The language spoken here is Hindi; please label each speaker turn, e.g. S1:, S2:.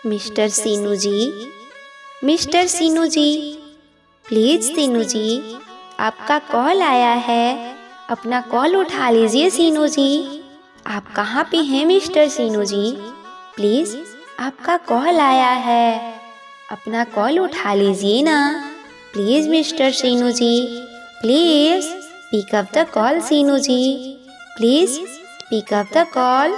S1: Mister Seenu ji, mister Seenu ji, please Seenu ji, आपका कॉल आया है, अपना कॉल उठा लीजिए सीनू जी। आप कहाँ पे हैं मिस्टर सीनू जी? प्लीज आपका कॉल आया है, अपना कॉल उठा लीजिए ना। Please mister Seenu ji, please pick up the call Seenu ji, please pick up the call.